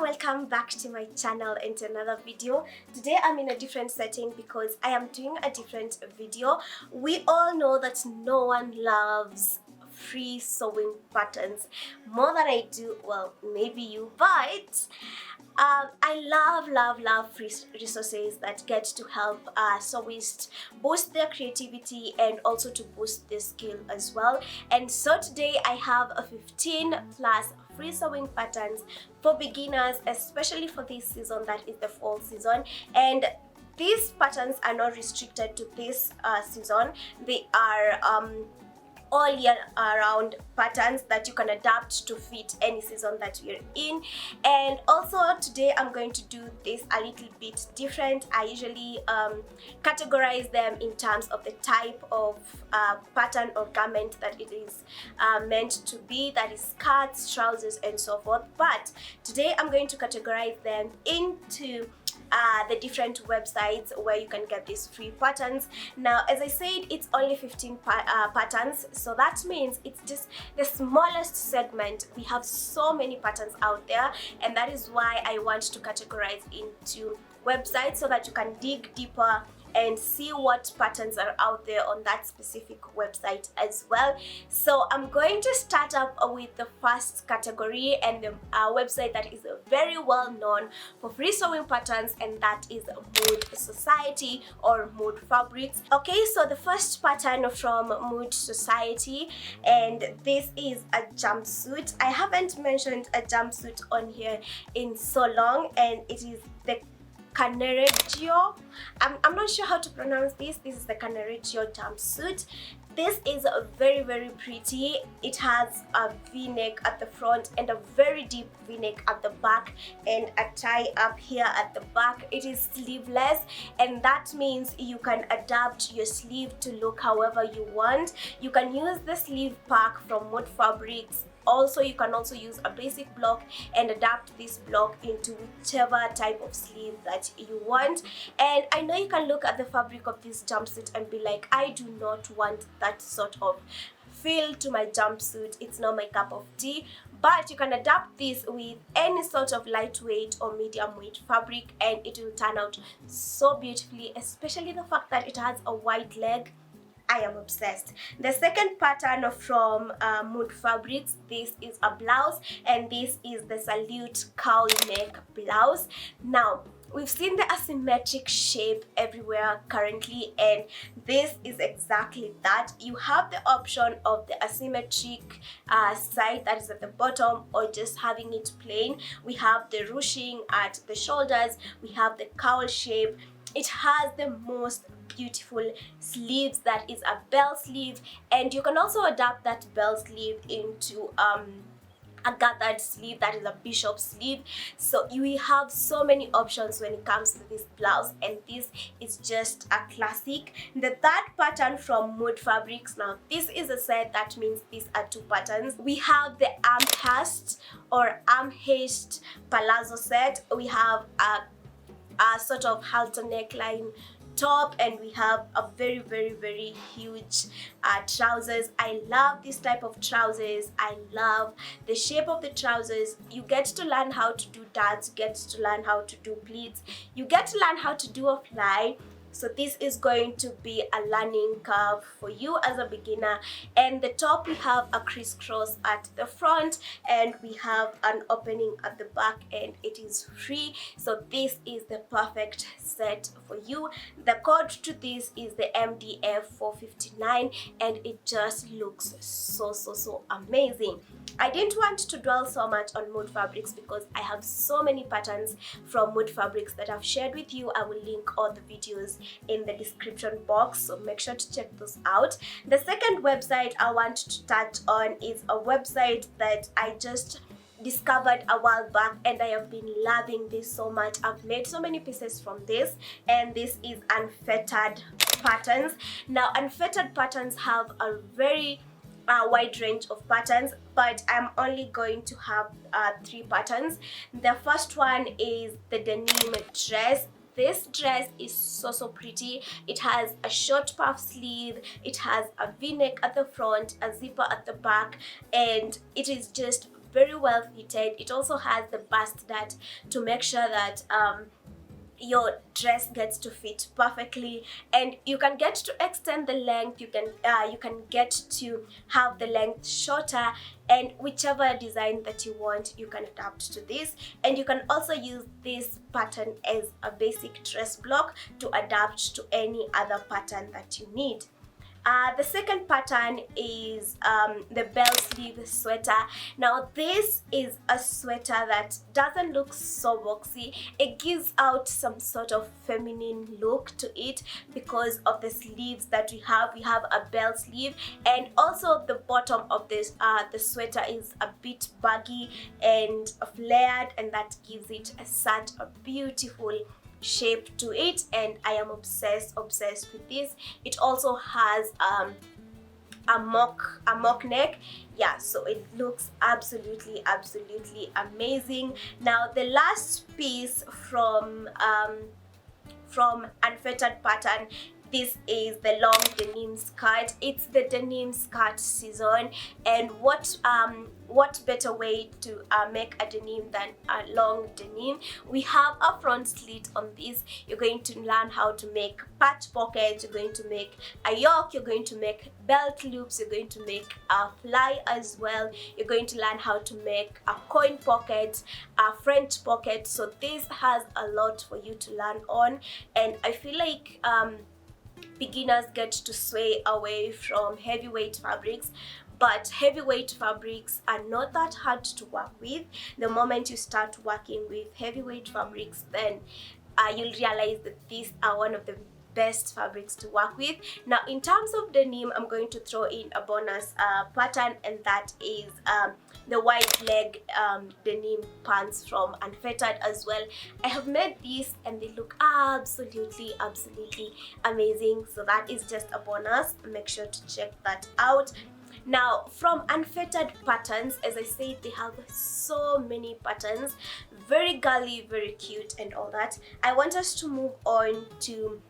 welcome back to my channel and to another video. Today I'm in a different setting because I am doing a different video. We all know that no one loves free sewing patterns more than I do. Well, maybe you, but I love free resources that get to help sewists boost their creativity and also to boost their skill as well. And so today I have a 15 plus free sewing patterns for beginners, especially for this season that is the fall season. And these patterns are not restricted to this season. They are all year around patterns that you can adapt to fit any season that you're in. And also today I'm going to do this a little bit different. I usually categorize them in terms of the type of pattern or garment that it is meant to be, that is skirts, trousers and so forth. But today I'm going to categorize them into the different websites where you can get these free patterns. Now, as I said, it's only 15 patterns, so that means it's just the smallest segment. We have so many patterns out there, and that is why I want to categorize into websites so that you can dig deeper and see what patterns are out there on that specific website as well. So I'm going to start up with the first category and the website that is very well known for free sewing patterns, and that is Mood Society or Mood Fabrics. Okay, so the first pattern from Mood Society, and this is a jumpsuit. I haven't mentioned a jumpsuit on here in so long, and it is the Canareggio. I'm not sure how to pronounce this. This is the Canareggio jumpsuit. This is very pretty. It has a v-neck at the front and a very deep v-neck at the back and a tie up here at the back. It is sleeveless, and that means you can adapt your sleeve to look however you want. You can use the sleeve pack from Mood Fabrics. Also, you can also use a basic block and adapt this block into whichever type of sleeve that you want. And I know you can look at the fabric of this jumpsuit and be like, I do not want that sort of feel to my jumpsuit. It's not my cup of tea. But you can adapt this with any sort of lightweight or medium weight fabric and it will turn out so beautifully, especially the fact that it has a wide leg. I am obsessed. The second pattern from Mood Fabrics, this is a blouse, and this is the Salute cowl neck blouse. Now, we've seen the asymmetric shape everywhere currently, and this is exactly that. You have the option of the asymmetric side that is at the bottom, or just having it plain. We have the ruching at the shoulders, we have the cowl shape. It has the most beautiful sleeves, that is a bell sleeve, and you can also adapt that bell sleeve into a gathered sleeve, that is a bishop sleeve. So you have so many options when it comes to this blouse, and this is just a classic. The third pattern from Mood Fabrics, now this is a set, that means these are two patterns. We have the arm-hast or arm-hast palazzo set. We have a sort of halter neckline top, and we have a very huge trousers. I love this type of trousers. I love the shape of the trousers. You get to learn how to do darts, you get to learn how to do pleats, you get to learn how to do a fly. So this is going to be a learning curve for you as a beginner. And the top, we have a crisscross at the front, and we have an opening at the back, and it is free. So this is the perfect set for you. The code to this is the MDF 459, and it just looks so amazing. I didn't want to dwell so much on Mood Fabrics because I have so many patterns from Mood Fabrics that I've shared with you. I will link all the videos in the description box, so make sure to check those out. The second website I want to touch on is a website that I just discovered a while back, and I have been loving this so much. I've made so many pieces from this, and this is Unfettered Patterns. Now, Unfettered Patterns have a very wide range of patterns, but I'm only going to have 3 patterns. The first one is the denim dress. This dress is so pretty. It has a short puff sleeve, it has a v-neck at the front, a zipper at the back, and it is just very well fitted. It also has the bust dart to make sure that your dress gets to fit perfectly, and you can get to extend the length. You can get to have the length shorter, and whichever design that you want, you can adapt to this. And you can also use this pattern as a basic dress block to adapt to any other pattern that you need. The second pattern is the bell sleeve sweater. Now this is a sweater that doesn't look so boxy. It gives out some sort of feminine look to it because of the sleeves that we have. We have a bell sleeve, and also the bottom of this the sweater is a bit baggy and flared, and that gives it such a beautiful shape to it, and I am obsessed with this. It also has a mock neck. Yeah, so it looks absolutely amazing. Now the last piece from Unfettered pattern, this is the long denim skirt. It's the denim skirt season, and what better way to make a denim than a long denim? We have a front slit on this. You're going to learn how to make patch pockets, you're going to make a yoke, you're going to make belt loops, you're going to make a fly as well. You're going to learn how to make a coin pocket, a French pocket. So this has a lot for you to learn on, and I feel like beginners get to sway away from heavyweight fabrics, but heavyweight fabrics are not that hard to work with. The moment you start working with heavyweight fabrics, then you'll realize that these are one of the best fabrics to work with. Now in terms of denim, I'm going to throw in a bonus pattern, and that is the wide leg denim pants from Unfettered as well. I have made these and they look absolutely amazing, so that is just a bonus. Make sure to check that out. Now from Unfettered patterns, as I said, they have so many patterns, very girly, very cute and all that. I want us to move on to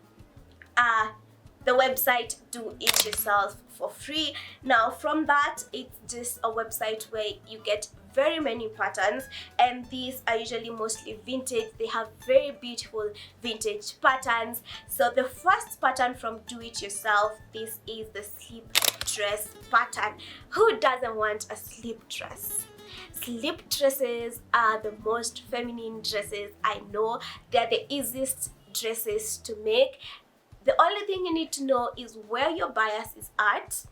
the website Do It Yourself for free. Now from that, it's just a website where you get very many patterns, and these are usually mostly vintage. They have very beautiful vintage patterns. So the first pattern from Do It Yourself, this is the slip dress pattern. Who doesn't want a slip dress? Slip dresses are the most feminine dresses I know. They're the easiest dresses to make. The only thing you need to know is where your bias is at,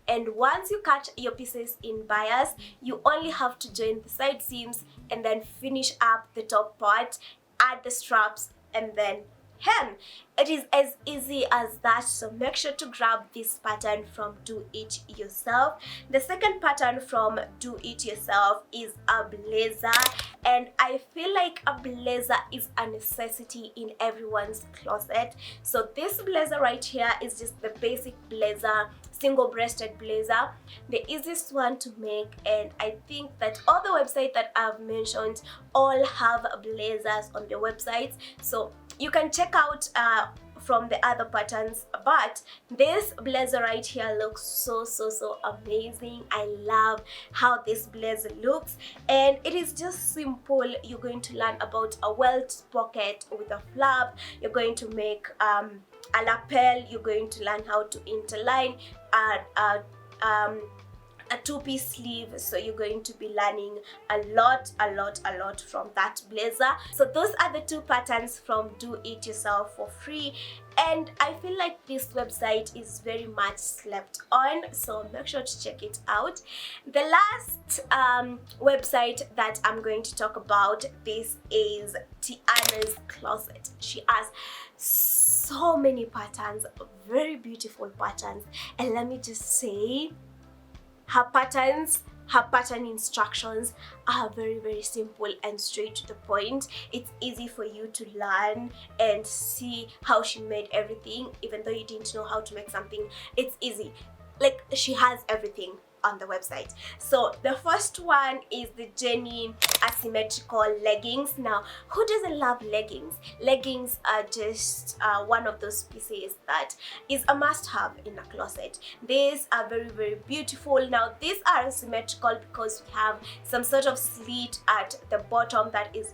and once you cut your pieces in bias, you only have to join the side seams and then finish up the top part, add the straps, and then hem. It is as easy as that, so make sure to grab this pattern from Do It Yourself. The second pattern from Do It Yourself is a blazer, and I feel like a blazer is a necessity in everyone's closet. So this blazer right here is just the basic blazer, single-breasted blazer, the easiest one to make, and I think that all the websites that I've mentioned all have blazers on their websites, so you can check out from the other patterns, but this blazer right here looks so amazing. I love how this blazer looks, and it is just simple. You're going to learn about a welt pocket with a flap. You're going to make a lapel. You're going to learn how to interline a two-piece sleeve, so you're going to be learning a lot from that blazer. So those are the two patterns from Do It Yourself for free, and I feel like this website is very much slept on, so make sure to check it out. The last website that I'm going to talk about, this is Tiana's Closet. She has so many patterns, very beautiful patterns, and let me just say, her pattern instructions are very simple and straight to the point. It's easy for you to learn and see how she made everything. Even though you didn't know how to make something, it's easy. Like, she has everything. on the website. So the first one is the Jenny asymmetrical leggings. Now, who doesn't love leggings? Leggings are just one of those pieces that is a must-have in a closet. These are very, very beautiful. Now, these are asymmetrical because we have some sort of slit at the bottom that is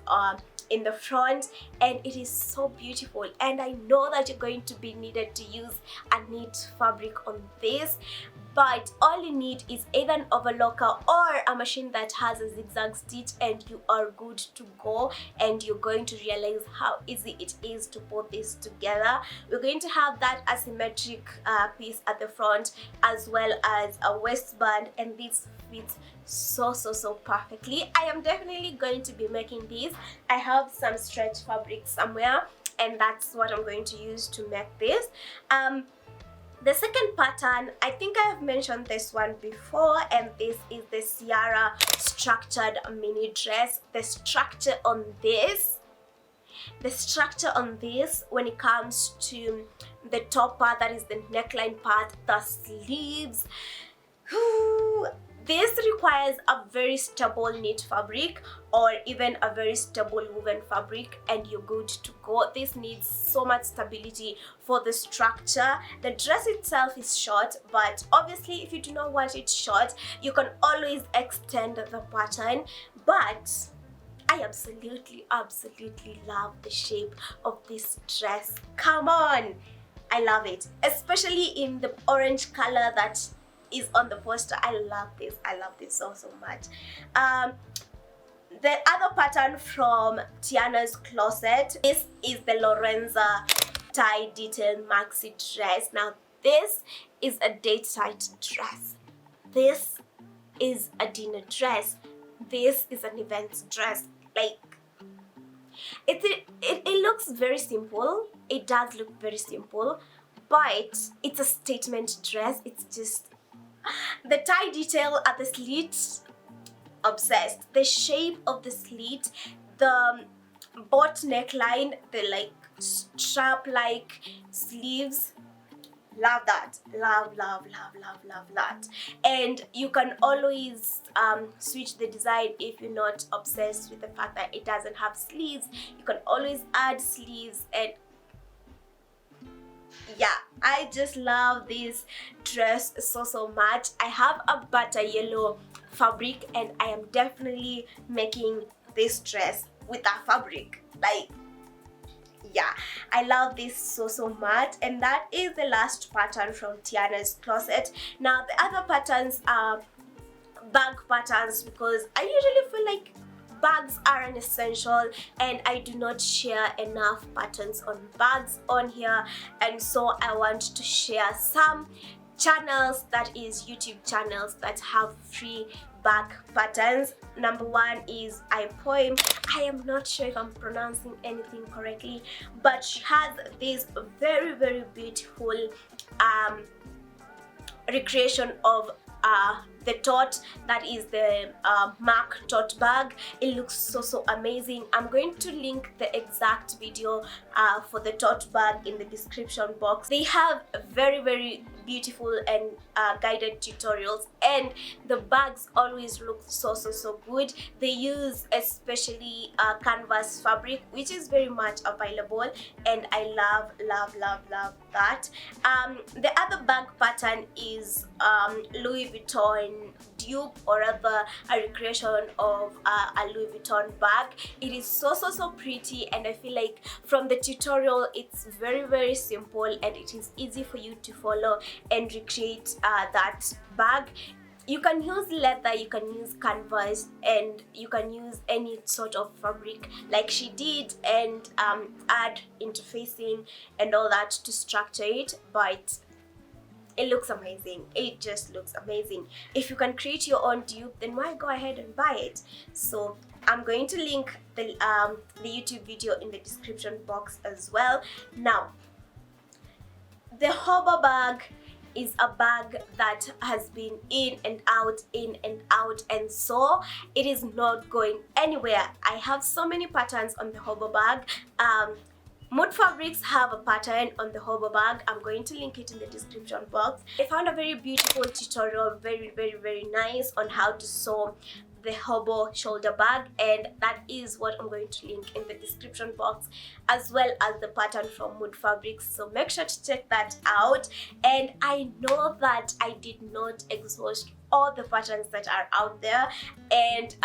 in the front, and it is so beautiful. And I know that you're going to be needed to use a knit fabric on this, but all you need is either an overlocker or a machine that has a zigzag stitch, and you are good to go. And you're going to realize how easy it is to put this together. We're going to have that asymmetric piece at the front, as well as a waistband, and this fits so perfectly. I am definitely going to be making this. I have some stretch fabric somewhere, and that's what I'm going to use to make this. The second pattern, I think I have mentioned this one before, and this is the Ciara structured mini dress. The structure on this, when it comes to the top part, that is the neckline part, the sleeves, this requires a very stable knit fabric or even a very stable woven fabric, and you're good to go. This needs so much stability for the structure. The dress itself is short, but obviously if you do not want it short, you can always extend the pattern. But I absolutely love the shape of this dress. Come on, I love it, especially in the orange color that is on the poster. I love this so much. The other pattern from Tiana's closet, this is the Lorenza tie detail maxi dress. Now, this is a date night dress, this is a dinner dress, this is an event dress. Like, it looks very simple, it does look very simple, but it's a statement dress. It's just the tie detail at the slit, obsessed. The shape of the slit, the bot neckline, the like strap like sleeves, love that. Love that. And you can always switch the design if you're not obsessed with the fact that it doesn't have sleeves. You can always add sleeves, and yeah, I just love this dress so much. I have a butter yellow fabric, and I am definitely making this dress with that fabric. Like, yeah, I love this so much. And that is the last pattern from Tiana's closet. Now, the other patterns are bag patterns, because I usually feel like bags are an essential, and I do not share enough patterns on bags on here, and so I want to share some channels, that is YouTube channels, that have free bag patterns. Number one is iPoem. I am not sure if I'm pronouncing anything correctly, but she has this very beautiful recreation of the tote, that is the Mark tote bag. It looks so amazing. I'm going to link the exact video for the tote bag in the description box. They have very beautiful and guided tutorials, and the bags always look so good. They use especially canvas fabric, which is very much available, and I love that. The other bag pattern is Louis Vuitton dupe, or rather a recreation of a Louis Vuitton bag. It is so pretty, and I feel like from the tutorial it's very simple, and it is easy for you to follow and recreate that bag. You can use leather, you can use canvas, and you can use any sort of fabric like she did, and add interfacing and all that to structure it, but it looks amazing. It just looks amazing. If you can create your own dupe, then why go ahead and buy it? So I'm going to link the YouTube video in the description box as well. Now, the hobo bag is a bag that has been in and out, and so it is not going anywhere. I have so many patterns on the hobo bag. Mood Fabrics have a pattern on the hobo bag. I'm going to link it in the description box. I found a very beautiful tutorial, very nice, on how to sew the hobo shoulder bag, and that is what I'm going to link in the description box, as well as the pattern from Mood Fabrics, so make sure to check that out. And I know that I did not exhaust all the patterns that are out there, and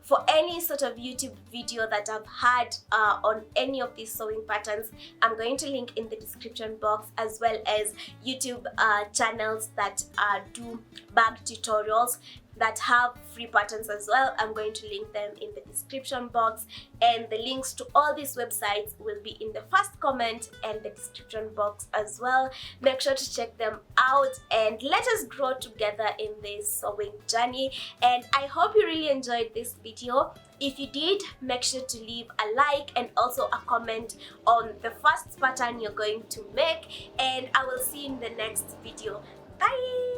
for any sort of YouTube video that I've had on any of these sewing patterns, I'm going to link in the description box, as well as YouTube channels that do bag tutorials that have free patterns as well. I'm going to link them in the description box, and the links to all these websites will be in the first comment and the description box as well. Make sure to check them out, and let us grow together in this sewing journey. And I hope you really enjoyed this video. If you did, make sure to leave a like and also a comment on the first pattern you're going to make, and I will see you in the next video. Bye!